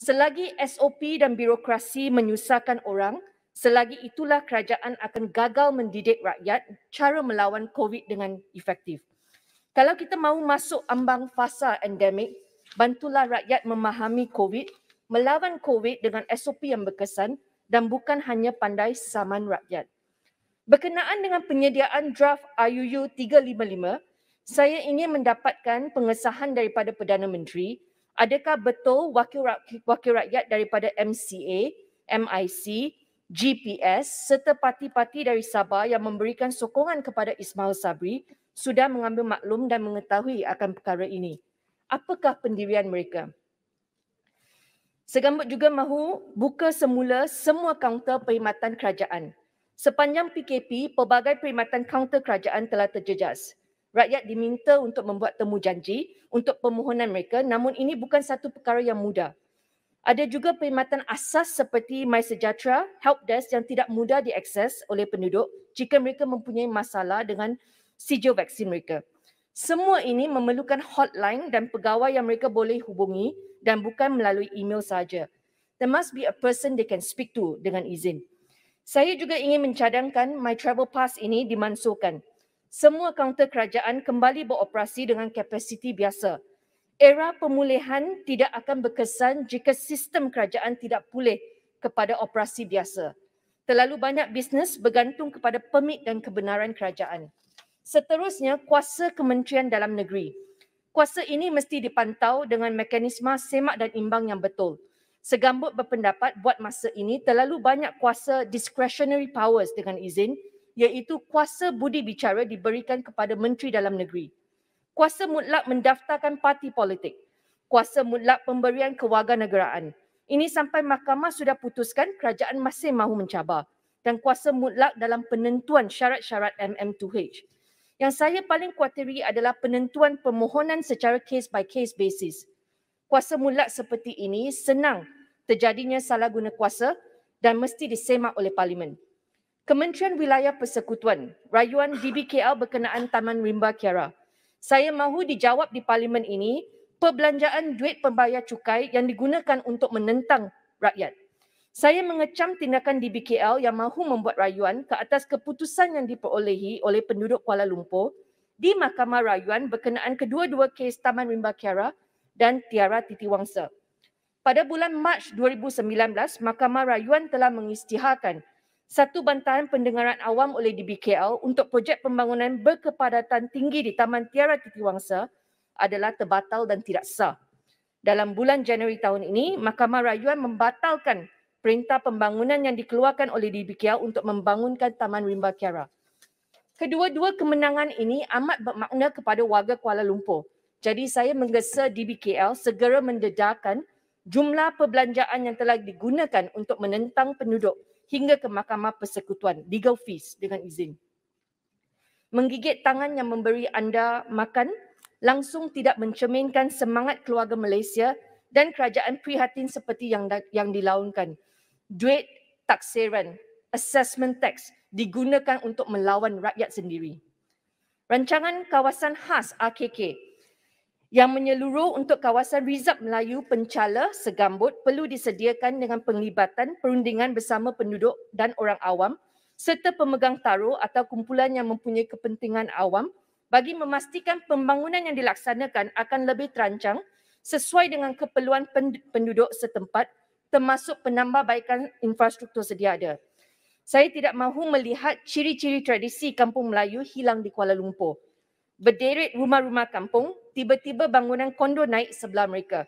Selagi SOP dan birokrasi menyusahkan orang, selagi itulah kerajaan akan gagal mendidik rakyat cara melawan COVID dengan efektif. Kalau kita mahu masuk ambang fasa endemik, bantulah rakyat memahami COVID, melawan COVID dengan SOP yang berkesan dan bukan hanya pandai saman rakyat. Berkenaan dengan penyediaan draft IUU 355, saya ingin mendapatkan pengesahan daripada Perdana Menteri. Adakah betul wakil rakyat daripada MCA, MIC, GPS serta parti-parti dari Sabah yang memberikan sokongan kepada Ismail Sabri sudah mengambil maklum dan mengetahui akan perkara ini? Apakah pendirian mereka? Segambut juga mahu buka semula semua kaunter perkhidmatan kerajaan. Sepanjang PKP, pelbagai perkhidmatan kaunter kerajaan telah terjejas. Rakyat diminta untuk membuat temu janji untuk permohonan mereka, namun ini bukan satu perkara yang mudah. Ada juga perkhidmatan asas seperti MySejahtera, helpdesk yang tidak mudah diakses oleh penduduk jika mereka mempunyai masalah dengan sijil vaksin mereka. Semua ini memerlukan hotline dan pegawai yang mereka boleh hubungi dan bukan melalui email sahaja. There must be a person they can speak to dengan izin. Saya juga ingin mencadangkan My Travel Pass ini dimansuhkan. Semua kaunter kerajaan kembali beroperasi dengan kapasiti biasa. Era pemulihan tidak akan berkesan jika sistem kerajaan tidak pulih kepada operasi biasa. Terlalu banyak bisnes bergantung kepada permit dan kebenaran kerajaan. Seterusnya, kuasa Kementerian Dalam Negeri. Kuasa ini mesti dipantau dengan mekanisme semak dan imbang yang betul. Segambut berpendapat buat masa ini terlalu banyak kuasa discretionary powers dengan izin, iaitu kuasa budi bicara diberikan kepada Menteri Dalam Negeri. Kuasa mutlak mendaftarkan parti politik. Kuasa mutlak pemberian kewarganegaraan. Ini sampai mahkamah sudah putuskan, kerajaan masih mahu mencabar. Dan kuasa mutlak dalam penentuan syarat-syarat MM2H. Yang saya paling khawatiri adalah penentuan permohonan secara case by case basis. Kuasa mutlak seperti ini senang terjadinya salah guna kuasa dan mesti disemak oleh Parlimen. Kementerian Wilayah Persekutuan, rayuan DBKL berkenaan Taman Rimba Kiara. Saya mahu dijawab di Parlimen ini perbelanjaan duit pembayar cukai yang digunakan untuk menentang rakyat. Saya mengecam tindakan DBKL yang mahu membuat rayuan ke atas keputusan yang diperolehi oleh penduduk Kuala Lumpur di Mahkamah Rayuan berkenaan kedua-dua kes Taman Rimba Kiara dan Tiara Titiwangsa. Pada bulan Mac 2019, Mahkamah Rayuan telah mengisytiharkan satu bantahan pendengaran awam oleh DBKL untuk projek pembangunan berkepadatan tinggi di Taman Tiara Titiwangsa adalah terbatal dan tidak sah. Dalam bulan Januari tahun ini, Mahkamah Rayuan membatalkan perintah pembangunan yang dikeluarkan oleh DBKL untuk membangunkan Taman Rimba Kiara. Kedua-dua kemenangan ini amat bermakna kepada warga Kuala Lumpur. Jadi saya menggesa DBKL segera mendedarkan jumlah perbelanjaan yang telah digunakan untuk menentang penduduk hingga ke Mahkamah Persekutuan, legal fees dengan izin. Menggigit tangan yang memberi anda makan langsung tidak mencerminkan semangat keluarga Malaysia dan kerajaan prihatin seperti yang dilaunkan. Duit taksiran, assessment tax digunakan untuk melawan rakyat sendiri. Rancangan kawasan khas RKK yang menyeluruh untuk kawasan Rizab Melayu Pencala Segambut perlu disediakan dengan penglibatan perundingan bersama penduduk dan orang awam serta pemegang taruh atau kumpulan yang mempunyai kepentingan awam bagi memastikan pembangunan yang dilaksanakan akan lebih terancang sesuai dengan keperluan penduduk setempat termasuk penambahbaikan infrastruktur sedia ada. Saya tidak mahu melihat ciri-ciri tradisi kampung Melayu hilang di Kuala Lumpur. Berderet rumah-rumah kampung, tiba-tiba bangunan kondo naik sebelah mereka.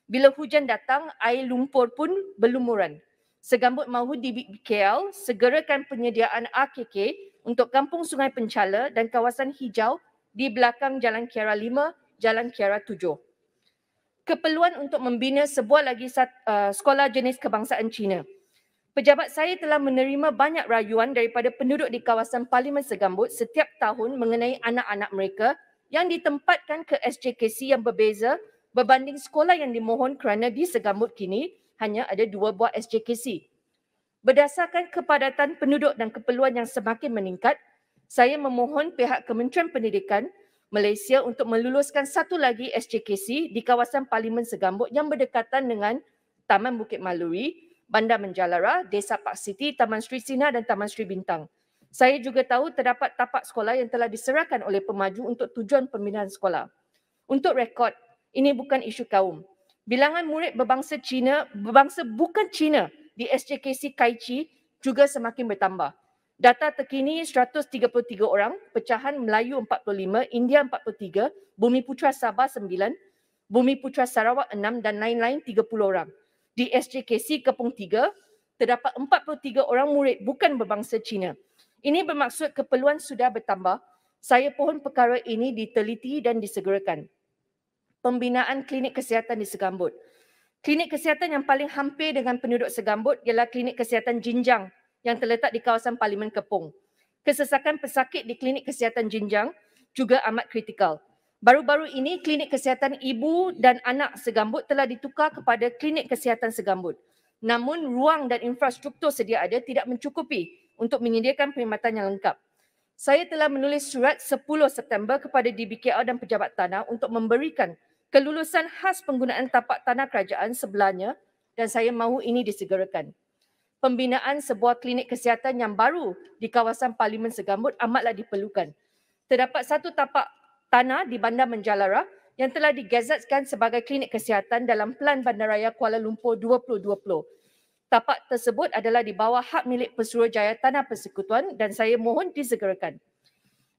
Bila hujan datang, air lumpur pun berlumuran. Segambut mahu DBKL segerakan penyediaan RKK untuk Kampung Sungai Pencala dan kawasan hijau di belakang Jalan Kiara 5, Jalan Kiara 7. Keperluan untuk membina sebuah lagi sekolah jenis kebangsaan Cina. Pejabat saya telah menerima banyak rayuan daripada penduduk di kawasan Parlimen Segambut setiap tahun mengenai anak-anak mereka yang ditempatkan ke SJKC yang berbeza berbanding sekolah yang dimohon kerana di Segambut kini hanya ada 2 buah SJKC. Berdasarkan kepadatan penduduk dan keperluan yang semakin meningkat, saya memohon pihak Kementerian Pendidikan Malaysia untuk meluluskan satu lagi SJKC di kawasan Parlimen Segambut yang berdekatan dengan Taman Bukit Maluri, Bandar Menjalara, Desa Park City, Taman Sri Sinar dan Taman Sri Bintang. Saya juga tahu terdapat tapak sekolah yang telah diserahkan oleh pemaju untuk tujuan pembinaan sekolah. Untuk rekod, ini bukan isu kaum. Bilangan murid berbangsa bukan Cina di SJKC Kaichi juga semakin bertambah. Data terkini 133 orang, pecahan Melayu 45, India 43, Bumiputra Sabah 9, Bumiputra Sarawak 6 dan lain-lain 30 orang. Di SJKC Kepung 3, terdapat 43 orang murid bukan berbangsa Cina. Ini bermaksud keperluan sudah bertambah. Saya pohon perkara ini diteliti dan disegerakan. Pembinaan klinik kesihatan di Segambut. Klinik kesihatan yang paling hampir dengan penduduk Segambut ialah Klinik Kesihatan Jinjang yang terletak di kawasan Parlimen Kepung. Kesesakan pesakit di Klinik Kesihatan Jinjang juga amat kritikal. Baru-baru ini, Klinik Kesihatan Ibu dan Anak Segambut telah ditukar kepada Klinik Kesihatan Segambut. Namun, ruang dan infrastruktur sedia ada tidak mencukupi untuk menyediakan perkhidmatan yang lengkap. Saya telah menulis surat 10 September kepada DBKR dan pejabat tanah untuk memberikan kelulusan khas penggunaan tapak tanah kerajaan sebelahnya dan saya mahu ini disegerakan. Pembinaan sebuah klinik kesihatan yang baru di kawasan Parlimen Segambut amatlah diperlukan. Terdapat satu tapak tanah di Bandar Menjalara yang telah digazetkan sebagai klinik kesihatan dalam Pelan Bandaraya Kuala Lumpur 2020. Tapak tersebut adalah di bawah hak milik Pesuruhjaya Tanah Persekutuan dan saya mohon disegerakan.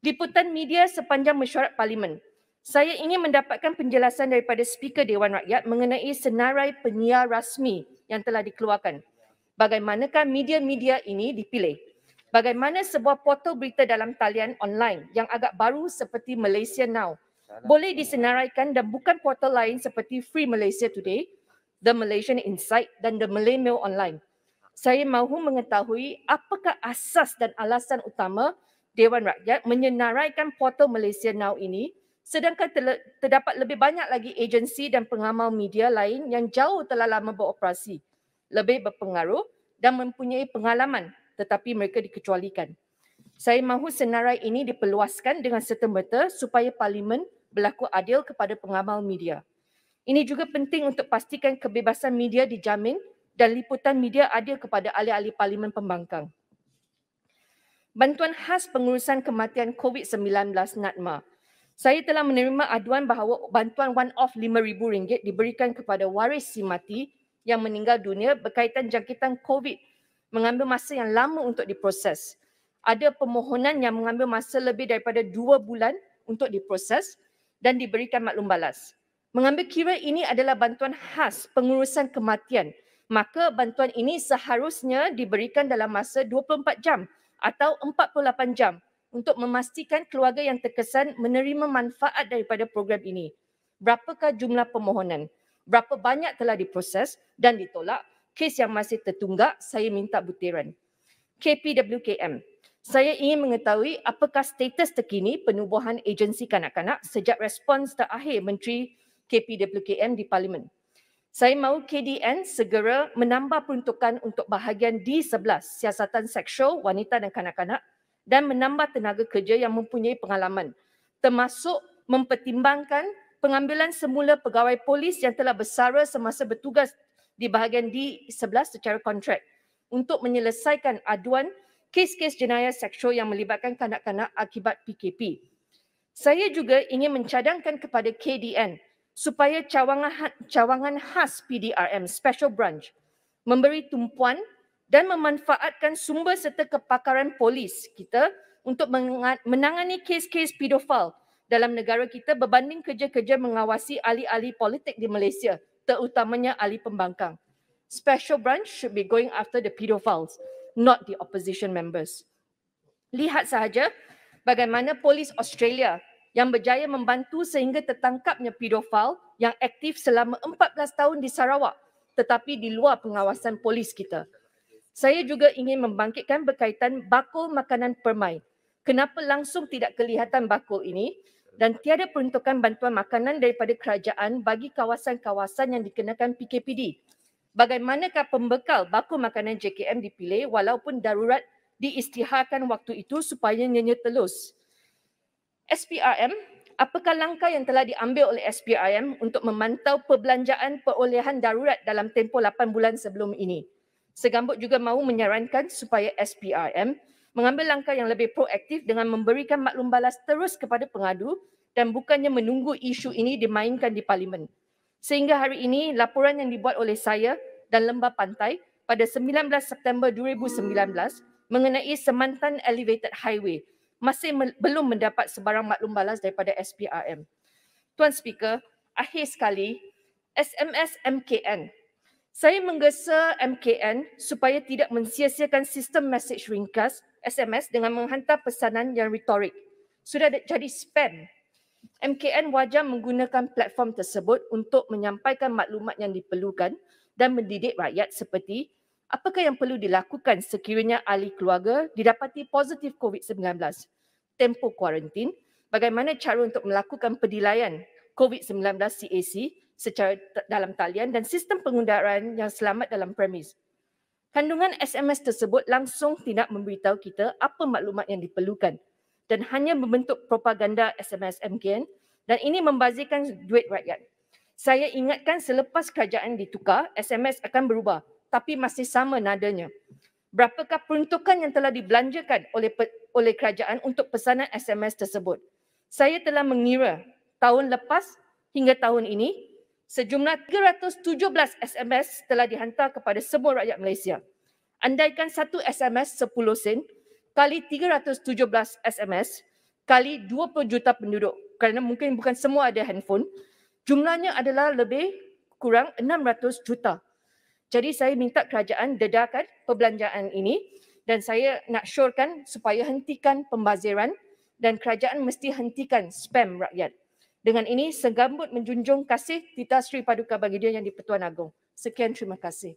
Liputan media sepanjang mesyuarat Parlimen. Saya ingin mendapatkan penjelasan daripada Speaker Dewan Rakyat mengenai senarai penyiar rasmi yang telah dikeluarkan. Bagaimanakah media-media ini dipilih? Bagaimana sebuah portal berita dalam talian online yang agak baru seperti Malaysia Now boleh disenaraikan dan bukan portal lain seperti Free Malaysia Today, The Malaysian Insight dan The Malay Mail Online. Saya mahu mengetahui apakah asas dan alasan utama Dewan Rakyat menyenaraikan portal Malaysia Now ini sedangkan terdapat lebih banyak lagi agensi dan pengamal media lain yang jauh telah lama beroperasi, lebih berpengaruh dan mempunyai pengalaman tetapi mereka dikecualikan. Saya mahu senarai ini diperluaskan dengan serta-merta supaya Parlimen berlaku adil kepada pengamal media. Ini juga penting untuk pastikan kebebasan media dijamin dan liputan media adil kepada ahli-ahli Parlimen Pembangkang. Bantuan khas pengurusan kematian COVID-19 NADMA. Saya telah menerima aduan bahawa bantuan one-off RM5,000 diberikan kepada waris si mati yang meninggal dunia berkaitan jangkitan COVID mengambil masa yang lama untuk diproses. Ada permohonan yang mengambil masa lebih daripada 2 bulan untuk diproses dan diberikan maklum balas. Mengambil kira ini adalah bantuan khas pengurusan kematian, maka bantuan ini seharusnya diberikan dalam masa 24 jam atau 48 jam untuk memastikan keluarga yang terkesan menerima manfaat daripada program ini. Berapakah jumlah permohonan? Berapa banyak telah diproses dan ditolak? Kes yang masih tertunggak, saya minta butiran. KPWKM. Saya ingin mengetahui apakah status terkini penubuhan agensi kanak-kanak sejak respons terakhir Menteri KPWKM di Parlimen. Saya mahu KDN segera menambah peruntukan untuk bahagian D11 siasatan seksual wanita dan kanak-kanak dan menambah tenaga kerja yang mempunyai pengalaman termasuk mempertimbangkan pengambilan semula pegawai polis yang telah bersara semasa bertugas di bahagian D11 secara kontrak untuk menyelesaikan aduan kes-kes jenayah seksual yang melibatkan kanak-kanak akibat PKP. Saya juga ingin mencadangkan kepada KDN supaya cawangan khas PDRM Special Branch memberi tumpuan dan memanfaatkan sumber serta kepakaran polis kita untuk menangani kes-kes pedofil dalam negara kita berbanding kerja-kerja mengawasi ahli-ahli politik di Malaysia, terutamanya ahli pembangkang. Special Branch should be going after the pedophiles, not the opposition members. Lihat sahaja bagaimana polis Australia yang berjaya membantu sehingga tertangkapnya pedofil yang aktif selama 14 tahun di Sarawak tetapi di luar pengawasan polis kita. Saya juga ingin membangkitkan berkaitan bakul makanan permai. Kenapa langsung tidak kelihatan bakul ini dan tiada peruntukan bantuan makanan daripada kerajaan bagi kawasan-kawasan yang dikenakan PKPD? Bagaimanakah pembekal bakul makanan JKM dipilih walaupun darurat diisytiharkan waktu itu supaya nyenyak telus? SPRM, Apakah langkah yang telah diambil oleh SPRM untuk memantau perbelanjaan perolehan darurat dalam tempoh 8 bulan sebelum ini? Segambut juga mahu menyarankan supaya SPRM mengambil langkah yang lebih proaktif dengan memberikan maklum balas terus kepada pengadu dan bukannya menunggu isu ini dimainkan di Parlimen. Sehingga hari ini, laporan yang dibuat oleh saya dan Lembah Pantai pada 19 September 2019 mengenai Semantan Elevated Highway masih belum mendapat sebarang maklum balas daripada SPRM. Tuan Speaker, akhir sekali, SMS MKN. Saya menggesa MKN supaya tidak mensia-siakan sistem message ringkas SMS dengan menghantar pesanan yang retorik. Sudah jadi spam. MKN wajar menggunakan platform tersebut untuk menyampaikan maklumat yang diperlukan dan mendidik rakyat seperti apakah yang perlu dilakukan sekiranya ahli keluarga didapati positif COVID-19, tempoh kuarantin, bagaimana cara untuk melakukan penilaian COVID-19 CAC secara dalam talian dan sistem pengundaraan yang selamat dalam premis. Kandungan SMS tersebut langsung tidak memberitahu kita apa maklumat yang diperlukan dan hanya membentuk propaganda SMS MKN dan ini membazirkan duit rakyat. Saya ingatkan selepas kerajaan ditukar, SMS akan berubah tapi masih sama nadanya. Berapakah peruntukan yang telah dibelanjakan oleh kerajaan untuk pesanan SMS tersebut? Saya telah mengira tahun lepas hingga tahun ini, sejumlah 317 SMS telah dihantar kepada semua rakyat Malaysia. Andaikan satu SMS 10 sen kali 317 SMS kali 20 juta penduduk, kerana mungkin bukan semua ada handphone, jumlahnya adalah lebih kurang 600 juta. Jadi saya minta kerajaan dedarkan perbelanjaan ini dan saya nak syorkan supaya hentikan pembaziran dan kerajaan mesti hentikan spam rakyat. Dengan ini, segambut menjunjung kasih Tita Sri Paduka Baginda Yang di-Pertuan Agong. Sekian, terima kasih.